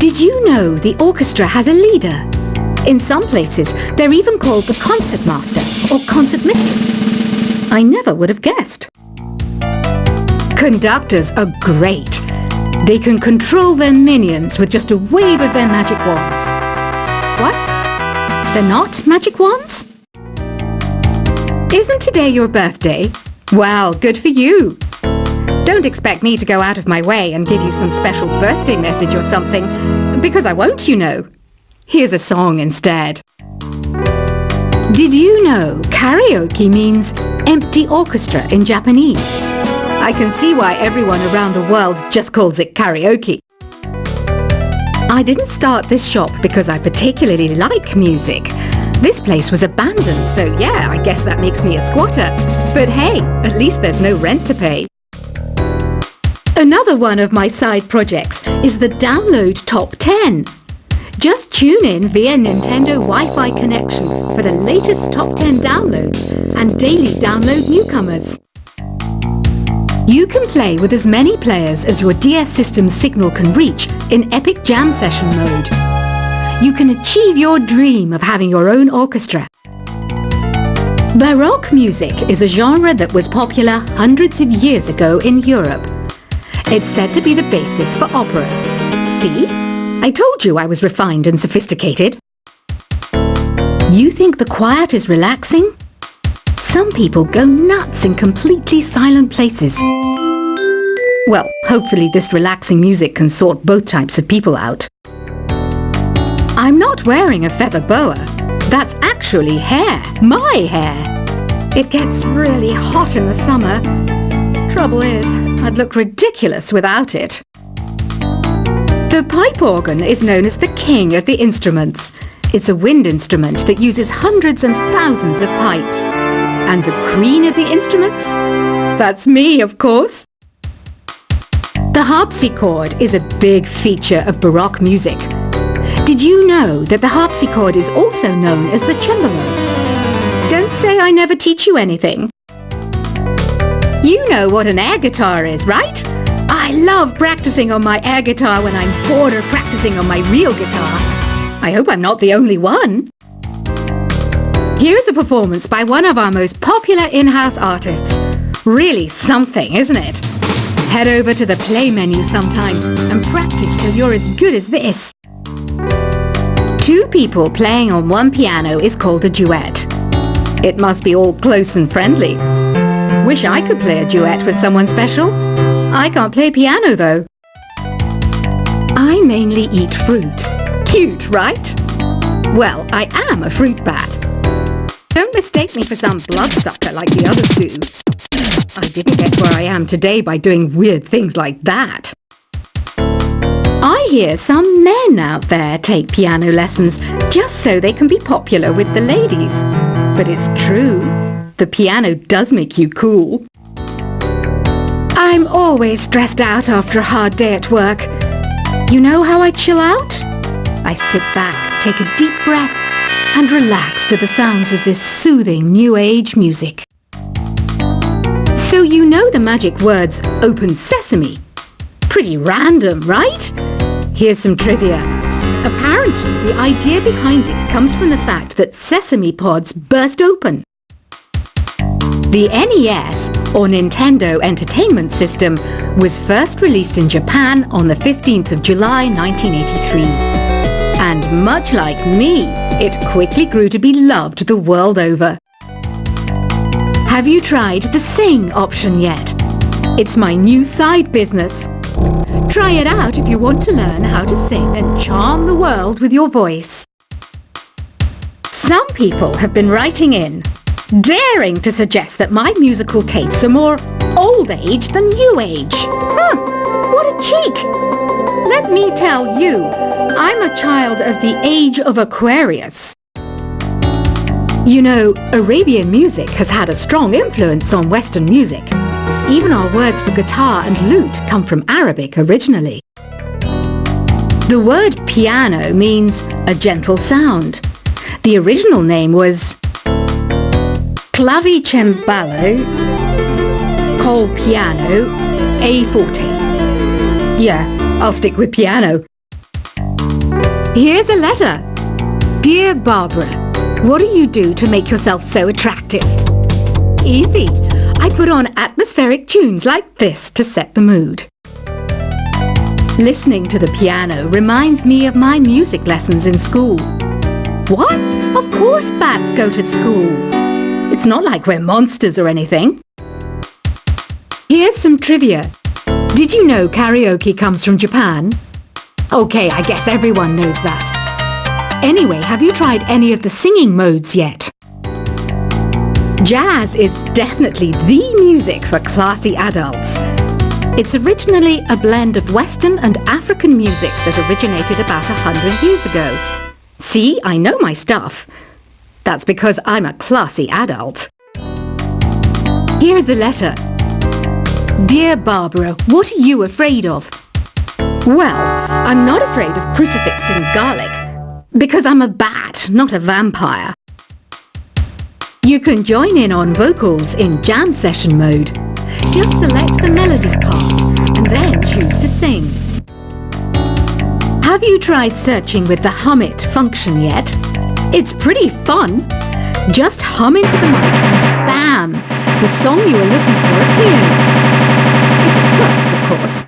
Did you know the orchestra has a leader? In some places, they're even called the concertmaster or concertmistress. I never would have guessed. Conductors are great. They can control their minions with just a wave of their magic wands. What? They're not magic wands? Isn't today your birthday? Well, good for you. Don't expect me to go out of my way and give you some special birthday message or something, because I won't, you know. Here's a song instead. Did you know karaoke means empty orchestra in Japanese? I can see why everyone around the world just calls it karaoke. I didn't start this shop because I particularly like music. This place was abandoned, so yeah, I guess that makes me a squatter. But hey, at least there's no rent to pay. Another one of my side projects is the Download Top 10. Just tune in via Nintendo Wi-Fi connection for the latest top 10 downloads and daily download newcomers. You can play with as many players as your DS system's signal can reach in Epic Jam Session mode. You can achieve your dream of having your own orchestra. Baroque music is a genre that was popular hundreds of years ago in Europe. It's said to be the basis for opera. See? I told you I was refined and sophisticated. You think the quiet is relaxing? Some people go nuts in completely silent places. Well, hopefully this relaxing music can sort both types of people out. I'm not wearing a feather boa. That's actually hair. My hair. It gets really hot in the summer. Trouble is, I'd look ridiculous without it. The pipe organ is known as the king of the instruments. It's a wind instrument that uses hundreds and thousands of pipes. And the queen of the instruments? That's me, of course. The harpsichord is a big feature of Baroque music. Did you know that the harpsichord is also known as the cembalo? Don't say I never teach you anything. You know what an air guitar is, right? I love practicing on my air guitar when I'm bored of practicing on my real guitar. I hope I'm not the only one. Here's a performance by one of our most popular in-house artists. Really something, isn't it? Head over to the play menu sometime and practice till you're as good as this. Two people playing on one piano is called a duet. It must be all close and friendly. Wish I could play a duet with someone special. I can't play piano though. I mainly eat fruit. Cute, right? Well, I am a fruit bat. Don't mistake me for some bloodsucker like the others do. I didn't get where I am today by doing weird things like that. I hear some men out there take piano lessons just so they can be popular with the ladies. But it's true. The piano does make you cool. I'm always stressed out after a hard day at work. You know how I chill out? I sit back, take a deep breath, and relax to the sounds of this soothing new age music. So you know the magic words "open sesame." Pretty random, right? Here's some trivia. Apparently, the idea behind it comes from the fact that sesame pods burst open. The NES, or Nintendo Entertainment System, was first released in Japan on the 15th of July 1983. And much like me, it quickly grew to be loved the world over. Have you tried the Sing option yet? It's my new side business. Try it out if you want to learn how to sing and charm the world with your voice. Some people have been writing in, daring to suggest that my musical tastes are more old age than new age. What a cheek! Let me tell you, I'm a child of the age of Aquarius. You know, Arabian music has had a strong influence on Western music. Even our words for guitar and lute come from Arabic originally. The word piano means a gentle sound. The original name was clavicembalo col piano a forte. Yeah, I'll stick with piano. Here's a letter. Dear Barbara, what do you do to make yourself so attractive? Easy. I put on atmospheric tunes like this to set the mood. Listening to the piano reminds me of my music lessons in school. What? Of course bats go to school. It's not like we're monsters or anything. Here's some trivia. Did you know karaoke comes from Japan? Okay, I guess everyone knows that. Anyway, have you tried any of the singing modes yet? Jazz is definitely the music for classy adults. It's originally a blend of Western and African music that originated about 100 years ago. See, I know my stuff. That's because I'm a classy adult. Here's a letter. Dear Barbara, what are you afraid of? Well, I'm not afraid of crucifix and garlic, because I'm a bat, not a vampire. You can join in on vocals in jam session mode. Just select the melody part and then choose to sing. Have you tried searching with the Hum It function yet? It's pretty fun. Just hum into the mic and bam! The song you are looking for appears. If it works, of course.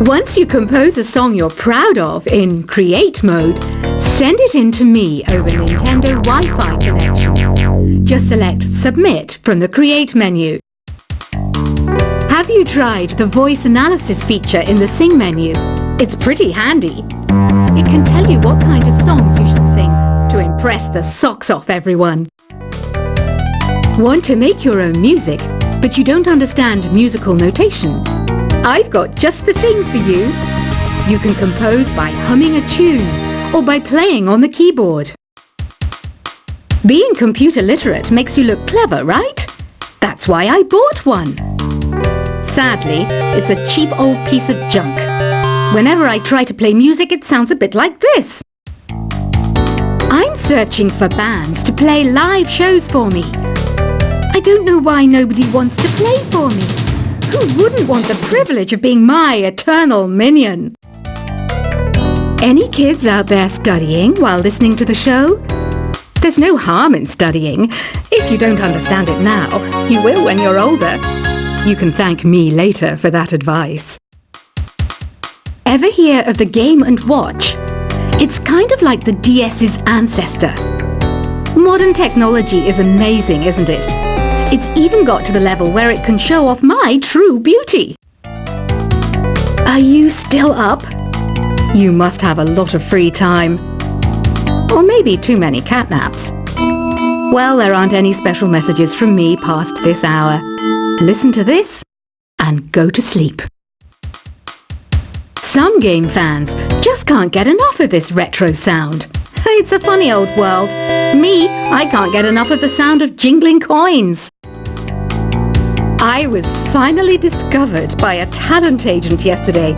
Once you compose a song you're proud of in Create mode, send it in to me over Nintendo Wi-Fi connection. Just select Submit from the Create menu. Have you tried the voice analysis feature in the Sing menu? It's pretty handy. It can tell you what kind of songs you should sing to impress the socks off everyone. Want to make your own music, but you don't understand musical notation? I've got just the thing for you. You can compose by humming a tune or by playing on the keyboard. Being computer literate makes you look clever, right? That's why I bought one. Sadly, it's a cheap old piece of junk. Whenever I try to play music, it sounds a bit like this. I'm searching for bands to play live shows for me. I don't know why nobody wants to play for me. Who wouldn't want the privilege of being my eternal minion? Any kids out there studying while listening to the show? There's no harm in studying. If you don't understand it now, you will when you're older. You can thank me later for that advice. Ever hear of the Game & Watch? It's kind of like the DS's ancestor. Modern technology is amazing, isn't it? It's even got to the level where it can show off my true beauty. Are you still up? You must have a lot of free time. Or maybe too many catnaps. Well, there aren't any special messages from me past this hour. Listen to this and go to sleep. Some game fans just can't get enough of this retro sound. It's a funny old world. Me, I can't get enough of the sound of jingling coins. I was finally discovered by a talent agent yesterday,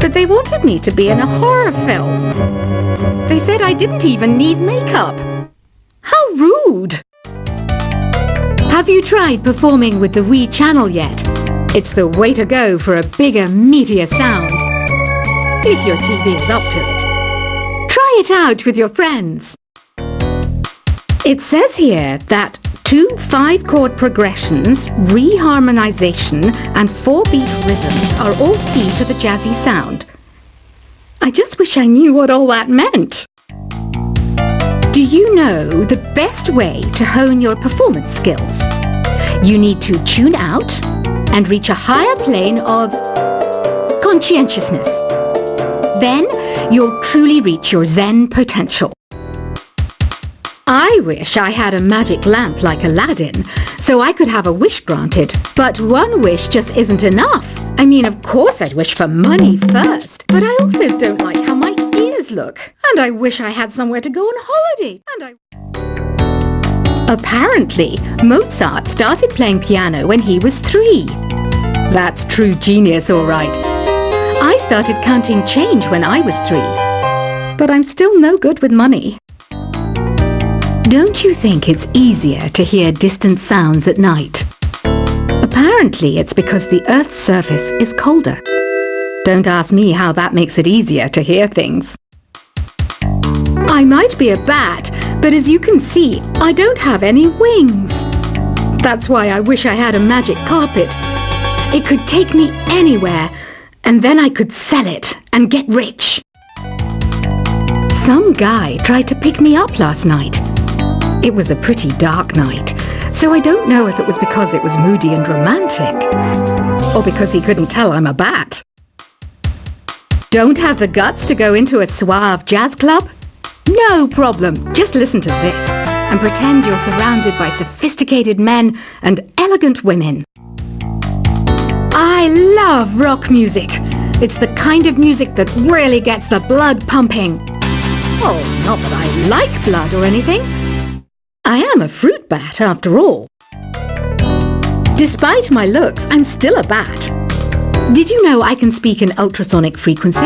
but they wanted me to be in a horror film. They said I didn't even need makeup. How rude! Have you tried performing with the Wii channel yet? It's the way to go for a bigger, meatier sound. If your TV is up to it. Try it out with your friends. It says here that 2 5-chord progressions, reharmonization and 4-beat rhythms are all key to the jazzy sound. I just wish I knew what all that meant. Do you know the best way to hone your performance skills? You need to tune out and reach a higher plane of conscientiousness. Then you'll truly reach your Zen potential. I wish I had a magic lamp like Aladdin, so I could have a wish granted. But one wish just isn't enough. I mean, of course I'd wish for money first, but I also don't like how my ears look. And I wish I had somewhere to go on holiday. Apparently, Mozart started playing piano when he was 3. That's true genius, all right. I started counting change when I was 3. But I'm still no good with money. Don't you think it's easier to hear distant sounds at night? Apparently, it's because the Earth's surface is colder. Don't ask me how that makes it easier to hear things. I might be a bat, but as you can see, I don't have any wings. That's why I wish I had a magic carpet. It could take me anywhere, and then I could sell it and get rich. Some guy tried to pick me up last night. It was a pretty dark night, so I don't know if it was because it was moody and romantic, or because he couldn't tell I'm a bat. Don't have the guts to go into a suave jazz club? No problem, just listen to this and pretend you're surrounded by sophisticated men and elegant women. I love rock music. It's the kind of music that really gets the blood pumping. Oh, not that I like blood or anything. I am a fruit bat after all. Despite my looks, I'm still a bat. Did you know I can speak in ultrasonic frequencies?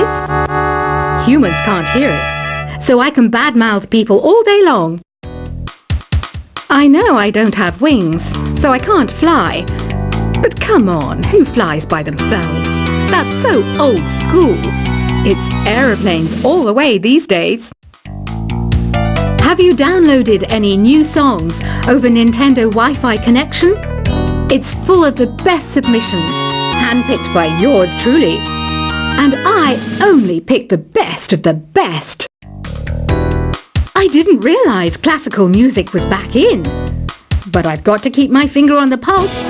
Humans can't hear it, so I can badmouth people all day long. I know I don't have wings, so I can't fly. But come on, who flies by themselves? That's so old school. It's aeroplanes all the way these days. Have you downloaded any new songs over Nintendo Wi-Fi connection? It's full of the best submissions, handpicked by yours truly. And I only pick the best of the best. I didn't realize classical music was back in. But I've got to keep my finger on the pulse,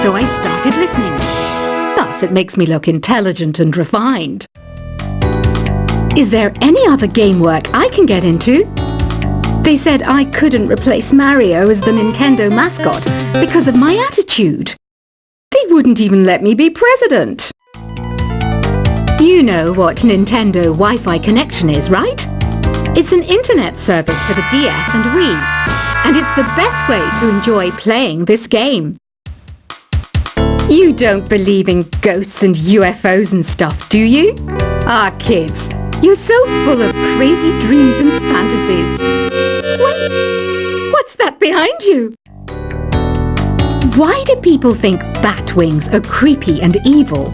so I started listening. Thus, it makes me look intelligent and refined. Is there any other game work I can get into? They said I couldn't replace Mario as the Nintendo mascot because of my attitude. They wouldn't even let me be president. You know what Nintendo Wi-Fi connection is, right? It's an internet service for the DS and Wii, and it's the best way to enjoy playing this game. You don't believe in ghosts and UFOs and stuff, do you? Ah, kids, you're so full of crazy dreams and fantasies. Wait, what's that behind you? Why do people think bat wings are creepy and evil?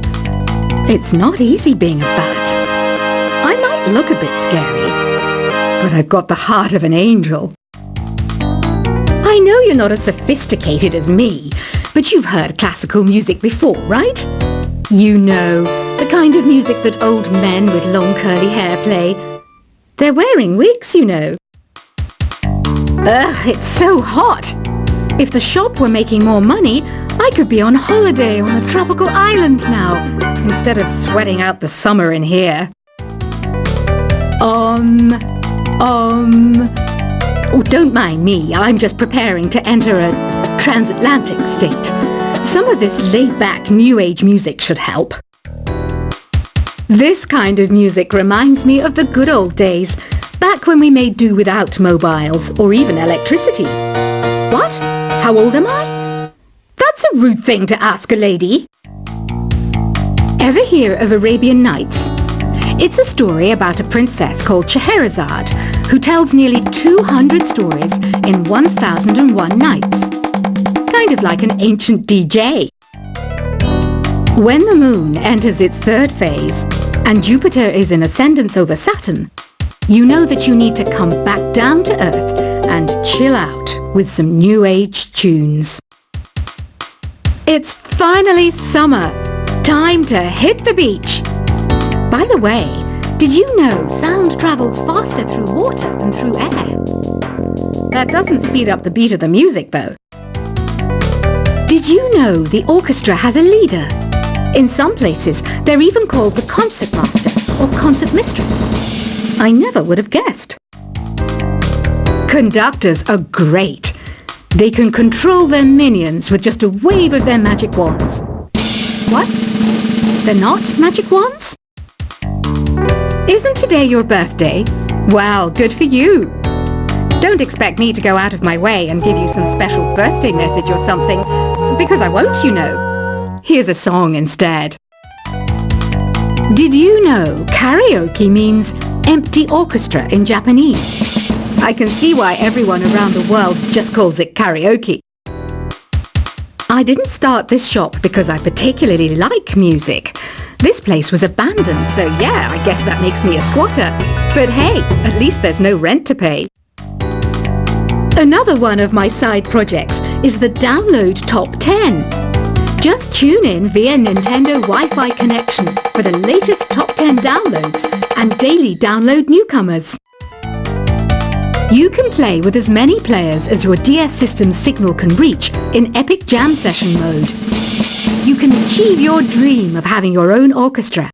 It's not easy being a bat. I might look a bit scary, but I've got the heart of an angel. I know you're not as sophisticated as me, but you've heard classical music before, right? You know, the kind of music that old men with long curly hair play. They're wearing wigs, you know. Ugh, it's so hot. If the shop were making more money, I could be on holiday on a tropical island now, instead of sweating out the summer in here. Oh, don't mind me. I'm just preparing to enter a transatlantic state. Some of this laid-back New Age music should help. This kind of music reminds me of the good old days, back when we made do without mobiles or even electricity. What? How old am I? That's a rude thing to ask a lady. Ever hear of Arabian Nights? It's a story about a princess called Scheherazade, who tells nearly 200 stories in 1001 nights. Kind of like an ancient DJ. When the moon enters its third phase, and Jupiter is in ascendance over Saturn, you know that you need to come back down to Earth and chill out with some New Age tunes. It's finally summer. Time to hit the beach. By the way, did you know sound travels faster through water than through air? That doesn't speed up the beat of the music, though. Did you know the orchestra has a leader? In some places, they're even called the concert master or concert mistress. I never would have guessed. Conductors are great. They can control their minions with just a wave of their magic wands. What? They're not magic wands? Isn't today your birthday? Well, good for you. Don't expect me to go out of my way and give you some special birthday message or something, because I won't, you know. Here's a song instead. Did you know karaoke means empty orchestra in Japanese? I can see why everyone around the world just calls it karaoke. I didn't start this shop because I particularly like music. This place was abandoned, so yeah, I guess that makes me a squatter. But hey, at least there's no rent to pay. Another one of my side projects is the Download Top 10. Just tune in via Nintendo Wi-Fi connection for the latest top 10 downloads and daily download newcomers. You can play with as many players as your DS system's signal can reach in Epic Jam Session mode. You can achieve your dream of having your own orchestra